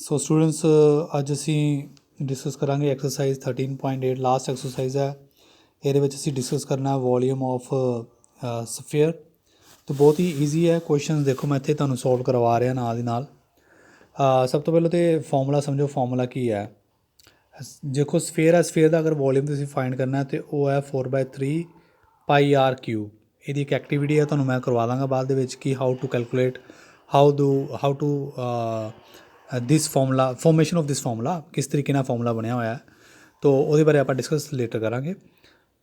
So students ਅੱਜ ਅਸੀਂ discuss ਕਰਾਂਗੇ ਐਕਸਰਸਾਈਜ਼ 13.8 ਲਾਸਟ ਐਕਸਰਸਾਈਜ਼ ਹੈ। ਇਹਦੇ ਵਿੱਚ ਅਸੀਂ ਡਿਸਕਸ ਕਰਨਾ ਵੋਲੀਅਮ ਆਫ ਸਫੀਅਰ। ਤਾਂ ਬਹੁਤ ਹੀ ਈਜ਼ੀ ਹੈ ਕੁਐਸਚਨ। ਦੇਖੋ ਮੈਂ ਇੱਥੇ ਤੁਹਾਨੂੰ ਸੋਲਵ ਕਰਵਾ ਰਿਹਾ ਨਾਲ ਦੀ ਨਾਲ। ਸਭ ਤੋਂ ਪਹਿਲਾਂ ਤਾਂ ਫਾਰਮੂਲਾ ਸਮਝੋ। ਫਾਰਮੂਲਾ ਕੀ ਹੈ? ਦੇਖੋ ਸਫੀਅਰ ਹੈ, ਸਫੀਅਰ ਦਾ ਅਗਰ ਵੋਲੀਅਮ ਤੁਸੀਂ ਫਾਈਂਡ ਕਰਨਾ ਤੇ ਉਹ ਹੈ 4/3 ਪਾਈ ਆਰ ਕਿਊਬ। ਇਹਦੀ ਇੱਕ ਐਕਟੀਵਿਟੀ ਹੈ, ਤੁਹਾਨੂੰ ਮੈਂ ਕਰਵਾ ਦਾਂਗਾ ਬਾਅਦ ਦੇ ਵਿੱਚ ਕਿ how to calculate how to this formula, formation of this formula, ਕਿਸ ਤਰੀਕੇ ਨਾਲ ਫਾਰਮੂਲਾ ਬਣਿਆ ਹੋਇਆ। ਤੋ ਉਹਦੇ ਬਾਰੇ ਆਪਾਂ ਡਿਸਕਸ ਲੇਟਰ ਕਰਾਂਗੇ।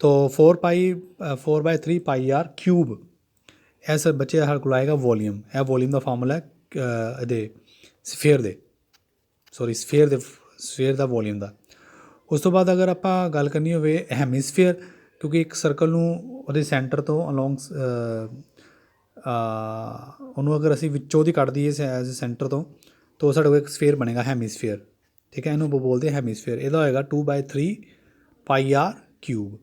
ਤੋ 4/3 ਪਾਈ ਆਰ ਕਿਊਬ ਇਹ ਸਰ ਬੱਚੇ ਸਾਡੇ ਕੋਲ ਆਏਗਾ ਵੋਲੀਅਮ। ਇਹ ਵੋਲੀਅਮ ਦਾ ਫਾਰਮੂਲਾ ਇਹਦੇ ਸਫੀਅਰ ਦਾ ਵੋਲੀਅਮ ਦਾ। ਉਸ ਤੋਂ ਬਾਅਦ ਅਗਰ ਆਪਾਂ ਗੱਲ ਕਰਨੀ ਹੋਵੇ ਹੈਮੀਸਫੀਅਰ, ਕਿਉਂਕਿ ਇੱਕ ਸਰਕਲ ਨੂੰ ਉਹਦੇ ਸੈਂਟਰ ਤੋਂ ਅਲੋਂਗ ਉਹਨੂੰ ਅਗਰ ਅਸੀਂ ਵਿੱਚੋਂ ਦੀ ਕੱਢ ਦਈਏ ਐਜ਼ ਸੈਂਟਰ ਤੋਂ, ਤਾਂ ਸਾਡੇ ਕੋਲ ਇੱਕ ਸਫੀਅਰ ਬਣੇਗਾ ਹੈਮੀਸਫੀਅਰ। ਠੀਕ ਹੈ, ਇਹਨੂੰ ਬੋਲਦੇ ਹੈਮੀਸਫੀਅਰ। ਇਹਦਾ ਹੋਏਗਾ 2/3 ਪਾਈ ਆਰ ਕਿਊਬ।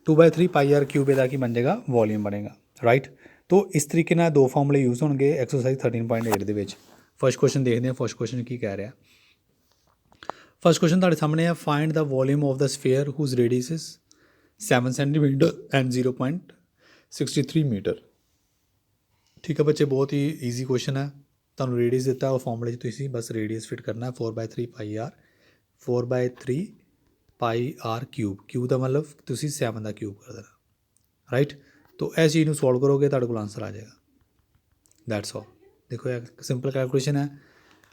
2/3 ਪਾਈ ਆਰ ਕਿਊਬ ਇਹਦਾ ਕੀ ਬਣ ਜਾਏਗਾ? ਵੋਲੀਅਮ ਬਣੇਗਾ। ਰਾਈਟ। ਤੋ ਇਸ ਤਰੀਕੇ ਨਾਲ ਦੋ ਫਾਰਮੂਲੇ ਯੂਜ਼ ਹੋਣਗੇ ਐਕਸਰਸਾਈਜ਼ 13.8 ਦੇ ਵਿੱਚ। ਫਸਟ ਕੁਐਸਚਨ ਦੇਖਦੇ ਹਾਂ। ਫਸਟ ਕੁਐਸਚਨ ਕੀ ਕਹਿ ਰਿਹਾ? ਫਸਟ ਕੁਐਸਚਨ ਤੁਹਾਡੇ ਸਾਹਮਣੇ ਹੈ। Find the volume of the sphere whose radius is 7 centimetre and 0.63 metre. ਠੀਕ ਹੈ ਬੱਚੇ, ਬਹੁਤ ਹੀ ਈਜ਼ੀ ਕੁਐਸਚਨ ਹੈ। ਤੁਹਾਨੂੰ ਰੇਡੀਅਸ ਦਿੱਤਾ, ਉਹ ਫਾਰਮੂਲੇ 'ਚ ਤੁਸੀਂ ਬਸ ਰੇਡੀਅਸ ਫਿਟ ਕਰਨਾ। 4/3 ਪਾਈ ਆਰ, 4/3 ਪਾਈ ਆਰ ਕਿਊਬ। ਕਿਊਬ ਦਾ ਮਤਲਬ ਤੁਸੀਂ 7 ਦਾ ਕਿਊਬ ਕਰ ਦੇਣਾ। ਰਾਈਟ। ਤੋ ਇਸ ਚੀਜ਼ ਨੂੰ ਸੋਲਵ ਕਰੋਗੇ ਤੁਹਾਡੇ ਕੋਲ ਆਂਸਰ ਆ ਜਾਏਗਾ। That's all. ਦੇਖੋ ਇਹ ਸਿੰਪਲ ਕੈਲਕੂਲੇਸ਼ਨ ਹੈ।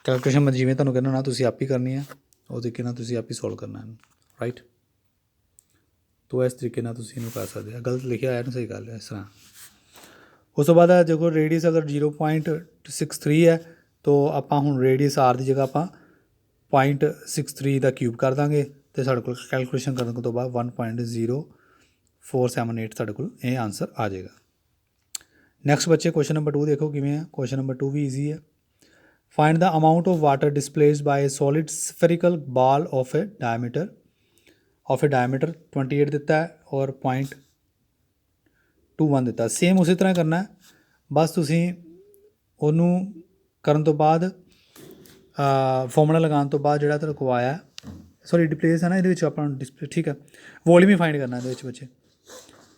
ਕੈਲਕੂਲੇਸ਼ਨ ਮੈਂ ਜਿਵੇਂ ਤੁਹਾਨੂੰ ਕਹਿੰਦਾ ਨਾ ਤੁਸੀਂ ਆਪ ਹੀ ਕਰਨੀ ਹੈ, ਉਹ ਤਰੀਕੇ ਨਾਲ ਤੁਸੀਂ ਆਪ ਹੀ ਸੋਲਵ ਕਰਨਾ ਹੈ। ਰਾਈਟ। ਤੋ ਇਸ ਤਰੀਕੇ ਨਾਲ ਤੁਸੀਂ ਇਹਨੂੰ ਕਰ ਸਕਦੇ ਹੋ। ਗਲਤ ਲਿਖਿਆ ਹੋਇਆ ਨਾ, ਸਹੀ ਗੱਲ ਹੈ ਇਸ ਤਰ੍ਹਾਂ। ਉਸ ਤੋਂ ਬਾਅਦ ਦੇਖੋ ਰੇਡੀਅਸ ਅਗਰ 0.63 ਹੈ, ਤਾਂ ਆਪਾਂ ਹੁਣ ਰੇਡੀਅਸ ਆਰ ਦੀ ਜਗ੍ਹਾ ਆਪਾਂ 0.63 ਦਾ ਕਿਊਬ ਕਰ ਦਾਂਗੇ ਅਤੇ ਸਾਡੇ ਕੋਲ ਕੈਲਕੂਲੇਸ਼ਨ ਕਰਨ ਤੋਂ ਬਾਅਦ 1.0478 ਸਾਡੇ ਕੋਲ ਇਹ ਆਂਸਰ ਆ ਜਾਏਗਾ। ਨੈਕਸਟ ਬੱਚੇ ਕੁਐਸਚਨ ਨੰਬਰ 2 ਦੇਖੋ ਕਿਵੇਂ ਹੈ। ਕੁਐਸਚਨ ਨੰਬਰ 2 ਵੀ ਈਜ਼ੀ ਹੈ। Find the amount of water displaced by solid spherical ball of a diameter 28 ਦਿੱਤਾ ਹੈ ਔਰ 0.21 ਦਿੱਤਾ। ਸੇਮ ਉਸੇ ਤਰ੍ਹਾਂ ਕਰਨਾ। ਬਸ ਤੁਸੀਂ ਉਹਨੂੰ ਕਰਨ ਤੋਂ ਬਾਅਦ ਫਾਰਮੂਲਾ ਲਗਾਉਣ ਤੋਂ ਬਾਅਦ ਜਿਹੜਾ ਤੁਹਾਡੇ ਕੋਲ ਆਇਆ, ਸੌਰੀ ਡਿਸਪਲੇਸ ਹੈ ਨਾ, ਇਹਦੇ ਵਿੱਚ ਆਪਾਂ ਡਿਸਪਲੇ, ਠੀਕ ਹੈ, ਵੋਲੀਅਮ ਹੀ ਫਾਈਂਡ ਕਰਨਾ ਇਹਦੇ ਵਿੱਚ ਬੱਚੇ।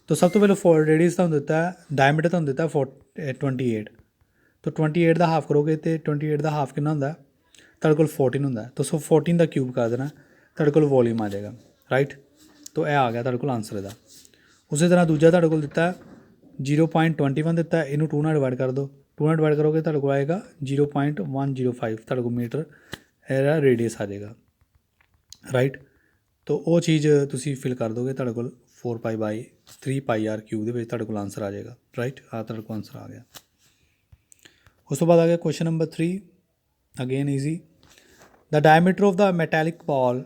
ਤਾਂ ਸਭ ਤੋਂ ਪਹਿਲਾਂ ਰੇਡੀਅਸ ਤੁਹਾਨੂੰ ਦਿੱਤਾ, ਡਾਇਮੀਟਰ ਤੁਹਾਨੂੰ ਦਿੱਤਾ 28। ਤਾਂ 28 ਦਾ ਹਾਫ ਕਰੋਗੇ ਅਤੇ 28 ਦਾ ਹਾਫ ਕਿੰਨਾ ਹੁੰਦਾ? ਤੁਹਾਡੇ ਕੋਲ 14 ਹੁੰਦਾ। ਤਾਂ 14 ਦਾ ਕਿਊਬ ਕਰ ਦੇਣਾ, ਤੁਹਾਡੇ ਕੋਲ ਵੋਲੀਅਮ ਆ ਜਾਏਗਾ। ਰਾਈਟ। ਤਾਂ ਇਹ ਆ ਗਿਆ ਤੁਹਾਡੇ ਕੋਲ ਆਂਸਰ ਇਹਦਾ। ਉਸੇ ਤਰ੍ਹਾਂ ਦੂਜਾ ਤੁਹਾਡੇ ਕੋਲ ਦਿੱਤਾ 0.21 ਦਿੱਤਾ, ਇਹਨੂੰ 2 ਨਾਲ ਡਿਵਾਈਡ ਕਰ ਦਿਓ। 2 ਨਾਲ ਡਿਵਾਈਡ ਕਰੋਗੇ ਤੁਹਾਡੇ ਕੋਲ ਆਏਗਾ 0.105 ਤੁਹਾਡੇ ਕੋਲ ਮੀਟਰ ਇਹਦਾ ਰੇਡੀਅਸ ਆ ਜਾਏਗਾ। ਰਾਈਟ। ਤਾਂ ਉਹ ਚੀਜ਼ ਤੁਸੀਂ ਫਿਲ ਕਰ ਦੋਗੇ, ਤੁਹਾਡੇ ਕੋਲ 4/3 ਪਾਈ ਆਰ ਕਿਊਬ ਦੇ ਵਿੱਚ ਤੁਹਾਡੇ ਕੋਲ ਆਂਸਰ ਆ ਜਾਏਗਾ। ਰਾਈਟ। ਤੁਹਾਡੇ ਕੋਲ ਆਂਸਰ ਆ ਗਿਆ। ਉਸ ਤੋਂ ਬਾਅਦ ਆ ਗਿਆ question number 3। Again easy. The diameter of the metallic ball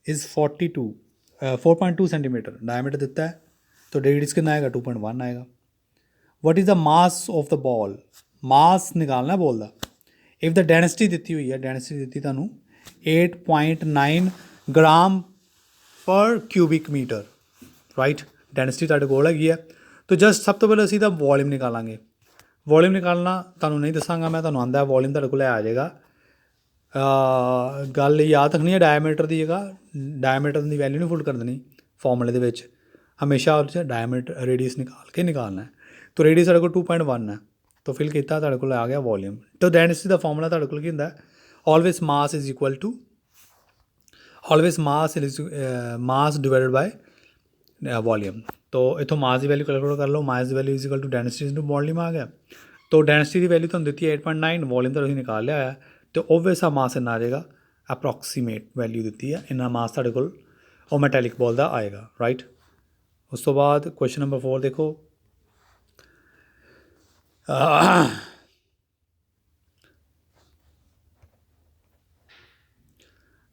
is 4.2 centimetre. Diameter ਦਿੱਤਾ ਹੈ, ਤਾਂ ਰੇਡੀਅਸ ਕਿੰਨਾ ਆਏਗਾ? 2.1 ਆਏਗਾ। What is the mass of ਦਾ ਬਾਲ? ਮਾਸ ਨਿਕਾਲਣਾ ਬੋਲ ਦਾ। ਇਫ ਦਾ ਡੈਂਸਿਟੀ ਦਿੱਤੀ ਹੋਈ ਹੈ, ਡੈਂਸਿਟੀ ਦਿੱਤੀ ਤੁਹਾਨੂੰ 8.9 ਗ੍ਰਾਮ ਪਰ ਕਿਊਬਿਕ ਮੀਟਰ। ਰਾਈਟ। ਡੈਂਸਿਟੀ ਤੁਹਾਡੇ ਕੋਲ ਹੈਗੀ ਹੈ। ਤਾਂ ਜਸਟ ਸਭ ਤੋਂ ਪਹਿਲਾਂ ਅਸੀਂ ਤਾਂ ਵੋਲੀਅਮ ਨਿਕਾਲਾਂਗੇ। ਵੋਲੀਅਮ ਨਿਕਾਲਣਾ ਤੁਹਾਨੂੰ ਨਹੀਂ ਦੱਸਾਂਗਾ ਮੈਂ, ਤੁਹਾਨੂੰ ਆਉਂਦਾ ਵੋਲੀਅਮ ਤੁਹਾਡੇ ਕੋਲ ਆ ਜਾਏਗਾ। ਗੱਲ ਯਾਦ ਰੱਖਣੀ ਹੈ, ਡਾਇਮੀਟਰ ਦੀ ਜਗ੍ਹਾ ਡਾਇਮੀਟਰ ਦੀ ਵੈਲਿਊ ਨਹੀਂ ਪੁੱਟ ਕਰ ਦੇਣੀ ਫਾਰਮੂਲੇ ਦੇ ਵਿੱਚ। ਹਮੇਸ਼ਾ ਉਹਦੇ 'ਚ ਡਾਇਮੀਟਰ ਰੇਡੀਅਸ ਨਿਕਾਲਣਾ ਹੈ। ਤਾਂ ਰੇਡੀਅਸ ਸਾਡੇ ਕੋਲ 2.1 ਹੈ, ਤਾਂ ਫਿਲ ਕੀਤਾ, ਤੁਹਾਡੇ ਕੋਲ ਆ ਗਿਆ ਵੋਲੀਅਮ। ਤਾਂ ਡੈਂਸਿਟੀ ਦਾ ਫਾਰਮੂਲਾ ਤੁਹਾਡੇ ਕੋਲ ਕੀ ਹੁੰਦਾ? Always mass divided by volume. ਤਾਂ ਇੱਥੋਂ ਮਾਸ ਦੀ ਵੈਲਿਊ ਕੈਲਕੂਲੇਟ ਕਰ ਲਓ। ਮਾਸ ਦੀ value is equal to density into volume ਆ ਗਿਆ। ਤਾਂ ਡੈਂਸਿਟੀ ਦੀ ਵੈਲਿਊ ਤੁਹਾਨੂੰ ਦਿੱਤੀ 8.9, ਵੋਲੀਅਮ ਤਾਂ ਤੁਸੀਂ ਨਿਕਾਲ ਲਿਆ ਹੋਇਆ। ਅਤੇ ਓਬਵੀਅਸ ਆ ਮਾਸ ਇੰਨਾ ਆ ਜਾਏਗਾ। ਅਪਰੋਕਸੀਮੇਟ ਵੈਲਿਊ ਦਿੱਤੀ ਹੈ, ਇੰਨਾ ਮਾਸ ਤੁਹਾਡੇ ਕੋਲ ਉਹ ਮੈਟੈਲਿਕ ਬਾਲ ਦਾ ਆਏਗਾ। ਰਾਈਟ। ਉਸ ਤੋਂ ਬਾਅਦ ਕੁਐਸਚਨ ਨੰਬਰ 4 ਦੇਖੋ।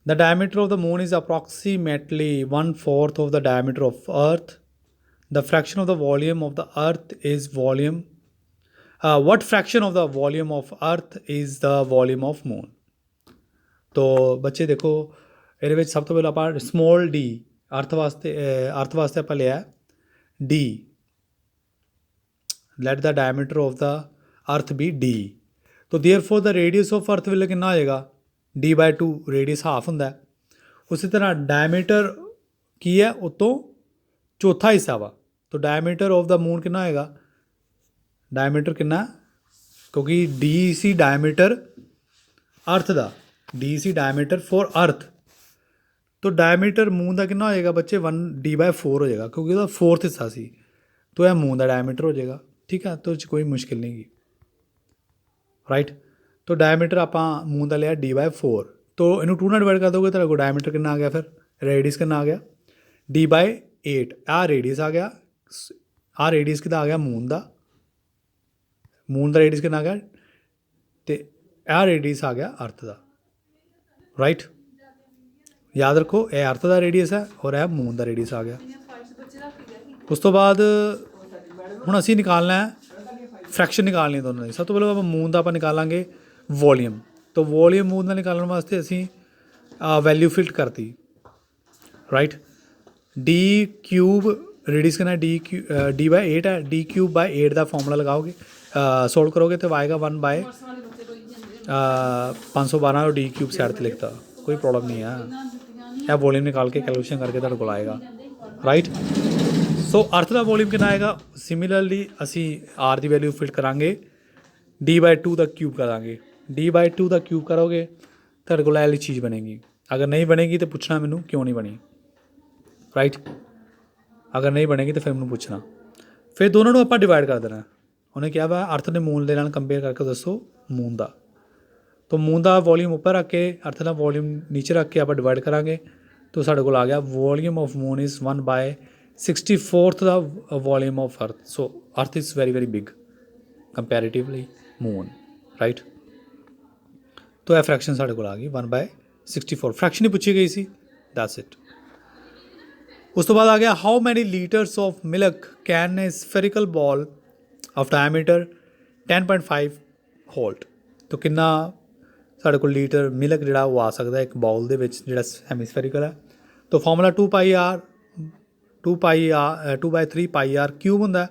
The diameter of the moon is approximately 1/4 of the diameter of Earth. The fraction of the volume of the Earth is volume. What fraction of the volume of Earth is the volume of Moon? तो बच्चे देखो ਇਹਦੇ ਵਿੱਚ ਸਭ ਤੋਂ ਪਹਿਲਾਂ ਆਪਾਂ small D ਅਰਥ ਵਾਸਤੇ ਆਪਾਂ ਲਿਆ D. Let the diameter of the earth be D. तो therefore the radius of earth will कितना आएगा? d/2 ਰੇਡੀਅਸ ਹਾਫ ਹੁੰਦਾ। ਉਸੇ ਤਰ੍ਹਾਂ ਡਾਇਮੀਟਰ ਕੀ ਹੈ, ਉਤੋਂ ਚੌਥਾ ਹਿੱਸਾ ਵਾ। ਤਾਂ ਡਾਇਮੀਟਰ ਆਫ ਦਾ ਮੂਨ ਕਿੰਨਾ ਹੋਏਗਾ, ਡਾਇਮੀਟਰ ਕਿੰਨਾ, ਕਿਉਂਕਿ ਡੀ ਸੀ ਡਾਇਮੀਟਰ ਅਰਥ ਦਾ, ਡੀ ਸੀ ਡਾਇਮੀਟਰ ਫॉर अर्थ। तो डायमीटर मून का कितना हो जाएगा बच्चे 1d/4 हो जाएगा, क्योंकि ਉਹਦਾ 4th हिस्सा ਸੀ। तो यह मून का डायमीटर हो जाएगा। ठीक है, तो कोई मुश्किल नहीं की, राइट। तो डायमीटर आप मून का लिया d/4, तो इनू 2 ਨਾਲ डिवाइड कर दोगे तो डायमीटर कितना आ गया, फिर रेडियस कितना आ गया d/8। आ रेडियस आ गया, आ रेडियस कितना आ गया मून का, मून का रेडियस कितना आ गया, तो आ रेडियस आ गया अर्थ का, राइट। याद रखो यह अर्थ का रेडियस है और यह मून का रेडियस आ गया। उस तो बाद हुण असीं निकालना है फ्रैक्शन निकालनी दोनों की। सब तो पहले आप मून का आप निकालांगे वॉल्यूम। तो वॉल्यूम मून का निकालने वास्ते असीं वैल्यू फिट करती, राइट। d³ रेडियस कितना d/8 है, d³/8 का फॉर्मूला लगाओगे, सोल्व करोगे तो आएगा 1/512 और d³ साइड पर लिखता, कोई प्रॉब्लम नहीं है। यह वॉल्यूम निकाल के कैलकुलेशन करके तुहाडे कोल आएगा, राइट। सो अर्थ का वॉल्यूम कितना आएगा, सिमिलरली असी आर की वैल्यू फिट करांगे, d/2 का क्यूब करांगे। d/2 का क्यूब करोगे तुहाडे कोल ऐसी चीज़ बनेगी। अगर नहीं बनेगी तो पूछना मैनू क्यों नहीं बनी, राइट। अगर नहीं बनेगी तो फिर मैनू पूछना। फिर दोनों को आपां डिवाइड कर देना। उन्हें क्या वा अर्थ ने मून के नाल कंपेयर करके दसो मून का। तो मून का वॉल्यूम उपर रख के अर्थ का वॉल्यूम नीचे रख के आप डिवाइड करांगे तो साढ़े को आ गया volume of moon is 1/64 the volume of earth. So earth is very very big comparatively moon, right. तो यह फ्रैक्शन साढ़े को आ गई 1/64। फ्रैक्शन ही पूछी गई सी, दैट्स इट। उस तो बाद आ गया how many litres of milk can a spherical ball of diameter 10.5 hold. तो कितना साढ़े को लीटर मिल्क जिहड़ा वो आ सकता है एक बाउल दे विच जिहड़ा हैमीस्फेरिकल है। तो फॉर्मूला 2/3πr क्यूब होंदा है।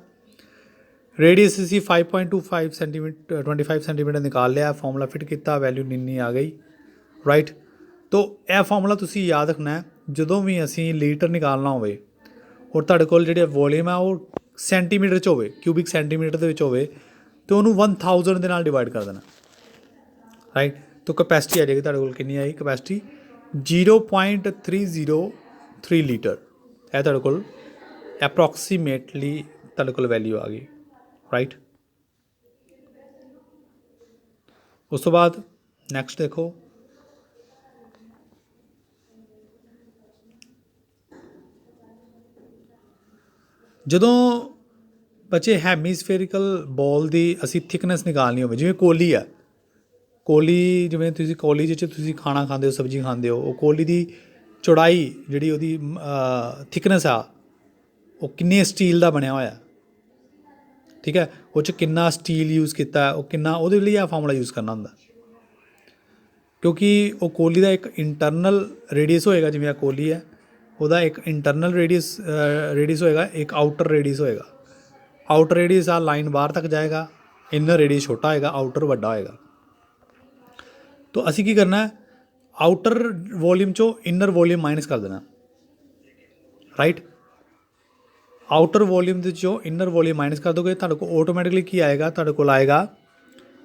रेडियस असी 5.25 सेंटीमीटर 25 सेंटीमीटर निकाल लिया, फॉर्मूला फिट किया, वैल्यू निन्नी आ गई, राइट। तो यह फॉर्मूला तुसी याद रखना है जदों भी असी लीटर निकालना होवे और तुहाडे कोल जिहड़ा वॉल्यूम है वो सेंटीमीटर च होवे, क्यूबिक सेंटीमीटर दे विच होवे, तो उन्होंने 1000 दे नाल डिवाइड कर देना, राइट। तो कैपेसिटी आ जाएगी तुहाडे कोल कितनी आई कैपेसिटी 0.303 लीटर। यह तुहाडे कोल एप्रॉक्सीमेटली तुहाडे कोल वैल्यू आ गई, राइट। उस तो बाद नैक्सट देखो जदों बच्चे हैमीस्फेरिकल बॉल की असी थिकनेस निकालनी हो, जिवें कोली है, कोली जिवें तुसीं कोली जिस तुसीं खाना खाते हो सब्जी खाते हो, कोली की चौड़ाई जिहड़ी उहदी थिकनेस आ वो किन्नी स्टील का बनया होया, ठीक है, वो किन्ना स्टील यूज़ किया है, वो किन्ना उहदे लई फार्मूला यूज़ करना होंदा, क्योंकि वो कोली का एक इंटरनल रेडियस होएगा, जिवें कोली है वह एक इंटरनल रेडियस होएगा, एक आउटर रेडियस होएगा। आउटर रेडियस आ लाइन बाहर तक जाएगा, इनर रेडियस छोटा होएगा, आउटर वड्डा होएगा। तो असी की करना है आउटर वॉल्यूम चो इनर वॉल्यूम माइनस कर देना, राइट। आउटर वॉल्यूम चो इनर वॉल्यूम माइनस कर दोगे तुहाडे को ऑटोमैटिकली की आएगा, तुहाडे कोल आएगा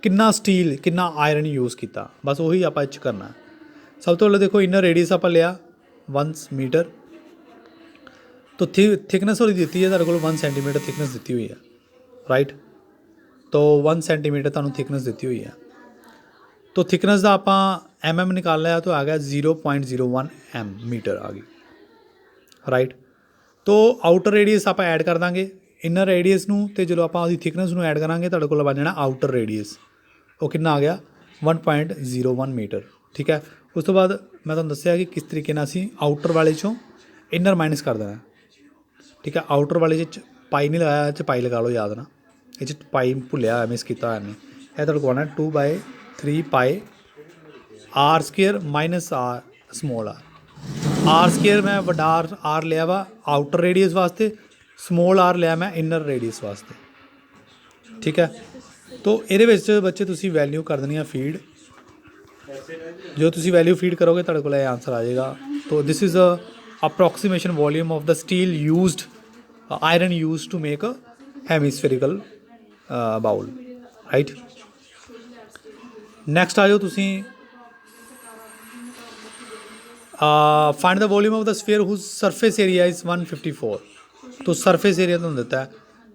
किन्ना स्टील किन्ना आयरन यूज़ किया, बस वही आप करना है। सब तो पहले देखो इनर रेडियस आप लिया 1 मीटर, तो थिकनेस होरी दी है तुहाडे कोल 1 सेंटीमीटर थिकनेस दी हुई है, राइट। तो 1 सेंटीमीटर तुहानूं थिकनेस दी हुई है। तो थिकनेस का आप mm निकाल लिया तो आ गया 0.01 मीटर आ गई, राइट। तो आउटर रेडियस आप ऐड कर देंगे इनर रेडियस नूं, ते जो आप थिकनेस नूं ऐड करांगे तुहाडे कोल बन जाना आउटर रेडियस, वो कितना आ गया 1.01 मीटर, ठीक है। उस तो बाद मैं तुहानूं दस्सिया कि किस तरीके नाल असीं आउटर वाले चों इनर माइनस कर देना, ठीक है। आउटर वाले पाई नहीं लगाया, पाई लगा लो, याद ना, ये पाई भुलिया होया मिस किया नहीं, यह तुहाडे कोल आना 2/3πr² minus are small r² मैं वड्डा आर लिया वा आउटर रेडियस वास्ते, स्मॉल आर लिया मैं इनर रेडियस वास्ते, ठीक है। तो ये बच्चे तुसी वैल्यू कर देनी फीड जो तुसी वैल्यू फीड करोगे तुहाडे कोल आंसर आ जाएगा। तो this is a approximation volume of the steel used iron used to make a hemispherical bowl, right. Next आ जाओ तुसी find the volume of the sphere whose surface area is 154। तो surface area तुहानूं दित्ता है,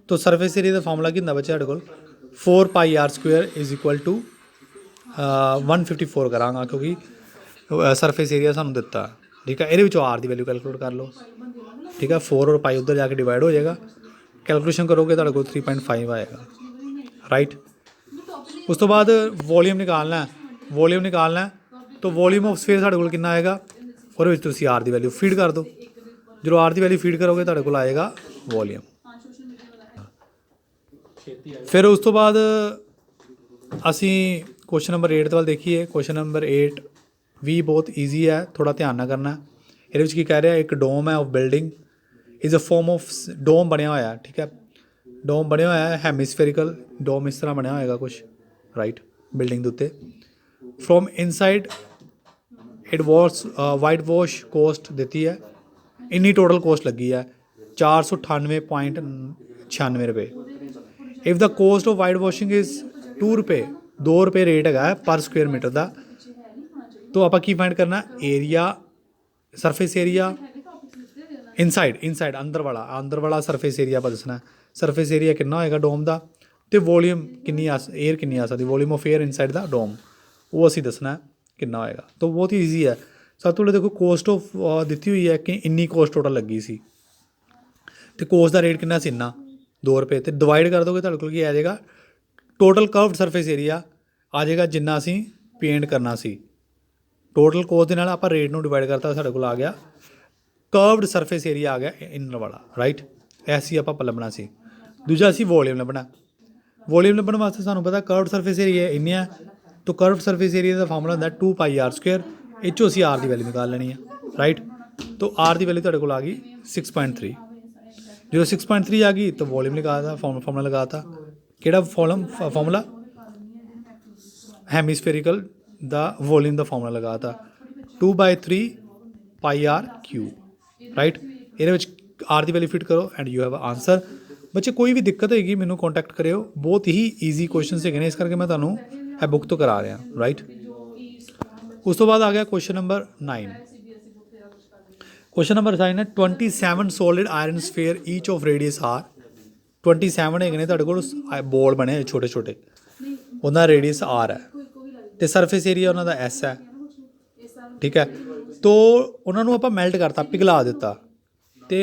तो सरफेस एरिया का formula की होंदा बच्चे साडे कोल 4πr² इज़ इक्वल टू 154 करांगा क्योंकि सरफेस एरिया सानूं दित्ता है, ठीक है। ये आर की वैल्यू कैलकुलेट कर लो, ठीक है। 4 और पाई उधर जाके डिवाइड हो जाएगा, कैलकुलेशन करोगे तो 3.5 आएगा, राइट। उस तो बाद वॉल्यूम निकालना है, वॉल्यूम निकालना है तो वॉल्यूम ऑफ स्फीयर साढ़े कोल कितना आएगा, और तुसी आर की वैल्यू फीड कर दो। जो आर की वैल्यू फीड करोगे तो कोल आएगा वॉल्यूम। फिर उस तो बाद असी क्वेश्चन नंबर 8 वाल देखिए। क्वेश्चन नंबर 8 भी बहुत ईजी है, थोड़ा ध्यान ना करना है। ये की कह रहा है एक डोम है of building is a form of dome बनया होया, ठीक है। डोम बनया होया है हेमिस्फेरिकल डोम, इस तरह बनया होएगा कुछ, राइट, बिल्डिंग के उत्ते। From inside it wash white wash cost दी है, इन्नी टोटल कोस्ट लगी है 498.96 रुपये। If the cost of white washing is 2 रुपये, 2 रुपये रेट है पर स्क्वेयर मीटर का। तो आप की फाइंड करना एरिया, सरफेस एरिया इनसाइड अंदर वाला सरफेस एरिया आप दसना। सरफेस एरिया कितना होएगा डोम का, तो वॉल्यूम किन्नी एयर किन्नी आ सकती, volume of air inside the dome, वो असी दसना है कितना होएगा। तो बहुत ही ईजी है। सब तो देखो कोस्ट ऑफ दी हुई है कि इन्नी कोस्ट टोटल लगी सी, तो कोस्ट का रेट कितना सी इन्ना 2 रुपये, तो डिवाइड कर दोगे तो आ जाएगा टोटल कर्व्ड सरफेस एरिया आ जाएगा जिन्ना असी पेंट करना सी। टोटल कोस्ट के आप रेट में डिवाइड करता साढ़े को आ गया कर्व्ड सरफेस एरिया आ गया इनर वाला, राइट। ऐसी आप लभना सी। दूजा असी वॉल्यूम लभना, वॉल्यूम लभन वास्ते सानू पता कर्व्ड सरफेस एरिया इन्ने, तो कर्व्ड सरफेस एरिया का फार्मूला होंदा 2πr²। इस असी आर की वैल्यू निकाल लेनी है, राइट। तो आर की वैल्यू तुहाडे कोल आ गई 6.3। जो 6.3 आ गई तो वॉल्यूम लगाता, फार्मूला लगाता, केड़ा फार्मूला हेमिस्फेरिकल द वॉल्यूम का फार्मूला लगाता 2/3πr³, राइट। ये आर की वैल्यू फिट करो एंड यू हैव आंसर। बच्चे कोई भी दिक्कत होगी मैनू कॉन्टैक्ट करो, बहुत ही ईजी क्वेश्चन है इस करके मैं तुहानू है बुक तो करा रहा, राइट। उस तो बाद आ गया क्वेश्चन नंबर 9। क्वेश्चन नंबर 9 है 27 solid iron sphere each of radius R. 27 है तुहाडे कोल बॉल बने छोटे छोटे, उनका रेडियस आर है, तो सरफेस एरिया उन्होंने एस है, ठीक है। तो उन्होंने आप मैल्ट करता, पिघला दिता, तो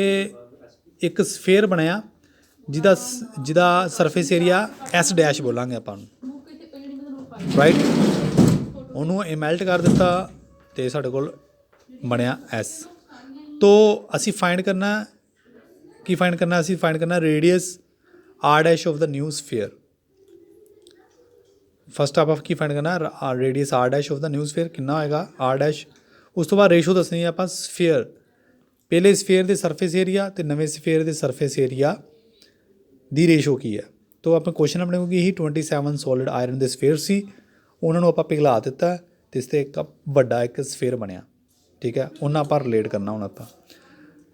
एक स्फेयर बनया जिदा सरफेस एरिया एस डैश बोलांगे आप, राइट। उन्होंने मैल्ट कर दिता तो साढ़े कोल बनया एस। तो असी फाइंड करना की फाइंड करना, असी फाइंड करना radius R dash of the new sphere. First आप की फाइंड करना radius R dash of the new sphere कितना होएगा आर डैश। उस तो बाद रेशो दसनी है आप स्फेयर, पहले स्फेयर के सरफेस एरिया तो नवे स्फेयर के सरफेस एरिया की रेशो की है। तो आप क्वेश्चन अपने को यही 27 सॉलिड आयरन के स्फेयर से उन्होंने आप पिघला दिता, तो इससे एक बड़ा एक स्फेयर बनया, ठीक है। उन्हें आप रिलेट करना हूँ आप।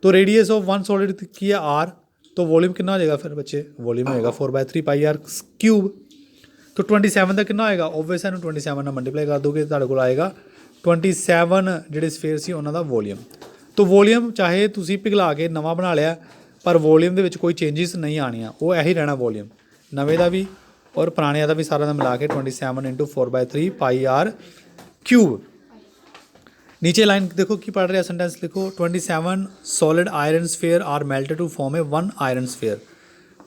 तो रेडियस ऑफ वन सॉलिड की है आर, तो वॉल्यूम कितना हो जाएगा फिर बच्चे, वॉल्यूम होएगा 4/3πr³। तो 27 का कितना होएगा, ओबवियस है 27 ना मल्टीप्लाई कर दोगे तो को आएगा 27 जोड़े स्फेयर से उन्होंने वॉल्यूम। तो वॉल्यूम चाहे तुसी पिघला के नवा बना लिया पर वॉल्यूम के कोई चेंजिस नहीं आनिया, वो यही रहना वॉल्यूम नवे का भी और पुराने का भी सारा मिला के 27 × 4/3πr³। नीचे लाइन देखो की पढ़ रहा सेंटेंस लिखो 27 solid iron sphere are melted to form a 1 iron sphere.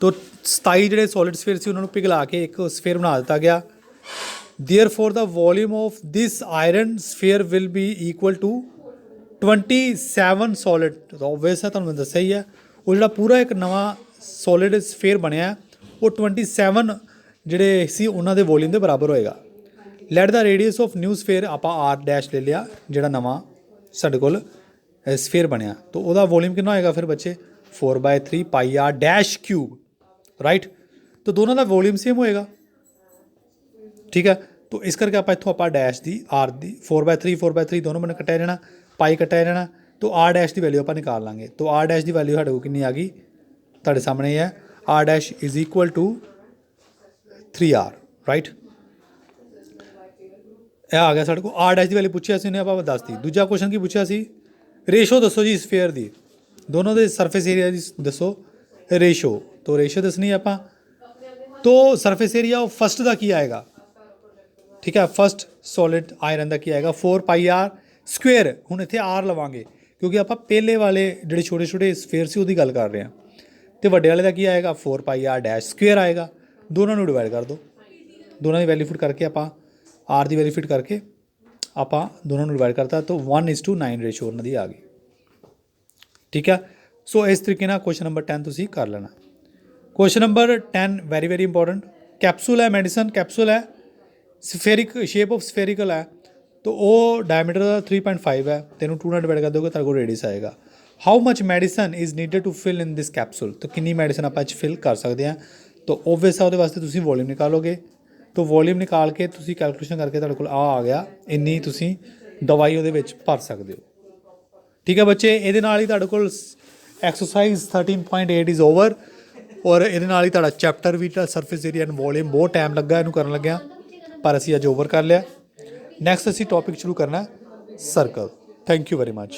तो 27 जोड़े सॉलिड स्फेयर से उन्होंने पिघला के एक स्फेयर बना दिता गया। Therefore the volume of this iron sphere will be equal to 27 solid. तो ऑब्वियस है तुहानूं मैं दस्सिया ही है, वो जो पूरा एक नवा सॉलिड स्फेयर बनया वो 27 जोड़े सी उन्होंने वॉल्यूम के बराबर होएगा। Light the radius of new sphere आप आर डैश ले लिया जोड़ा नवा साढ़े कोल स्फेयर बनया, तो वह वॉल्यूम कितना होएगा फिर बच्चे 4/3πr³, राइट। तो दोनों का वॉल्यूम सेम होएगा, ठीक है। तो तो इस करके ਆਪਾਂ डैश की आर की 4/3 दोनों मैंने कटाया जाना, पाई कटाया जाना, तो आर डैश की वैल्यू आप निकाल लाँगे। तो आर डैश की वैल्यू साढ़े को कितनी आ गई, तुहाडे सामने है R dash is equal to 3R, right. यह आ गया साढ़े को आर डैश की वैल्यू पूछी सी, उन्हें आप दस दी। दूजा क्वेश्चन की पूछा सी, रेशो दसो जी स्फेयर की, दोनों के सरफेस एरिया की दसो रेशो, तो रेशो दसनी आप। तो सरफेस एरिया फस्ट का की आएगा, ठीक है, फस्ट सॉलिड आयरन का की आएगा 4πr स्क्वेयर। हुण इत्थे आर लवांगे क्योंकि आप पहले वाले जो छोटे छोटे स्फेयर से उसकी गल कर रहे हैं, तो वड्डे वाले का की आएगा 4πr डैश स्क्वेयर आएगा। दोनों को डिवाइड कर दो, दोनों की वैल्यू फिट करके आप आर की वैल्यू फिट करके आप दोनों डिवाइड करता, तो 1:9 रेशो उन्होंने आ गई, ठीक है। सो इस तरीके ना क्वेश्चन नंबर 10 तुसीं कर लेना। Question number 10 very very important, capsule है मेडिसन, कैप्सूल है स्फेरिक, शेप ऑफ स्फेरिकल है, तो वो डायमीटर 3.5 है, तेनों 2 डिवाइड कर दोगे तेरे को रेडियस आएगा। How much medicine is needed to fill in this capsule, तो कितनी मैडिसन आप फिल कर सकते हैं। तो ओबियस है, वो वास्ते तुसीं वॉल्यूम निकालोगे, तो वॉल्यूम निकाल के तुसीं कैलकुलेशन करके तुहाडे कोल आ गया इन्नी तुसीं दवाई उहदे विच भर सकते हो, ठीक है बच्चे। ये ही तुहाडे कोल एक्सरसाइज 13.8 इज़ ओवर, और ये ही तुहाडा चैप्टर भी सरफेस एरिया एंड वॉल्यूम बहुत टाइम लगा इनू करन लग्या, पर असीं अज ओवर कर लिया। नैक्सट असीं टॉपिक शुरू करना circle. Thank you very much.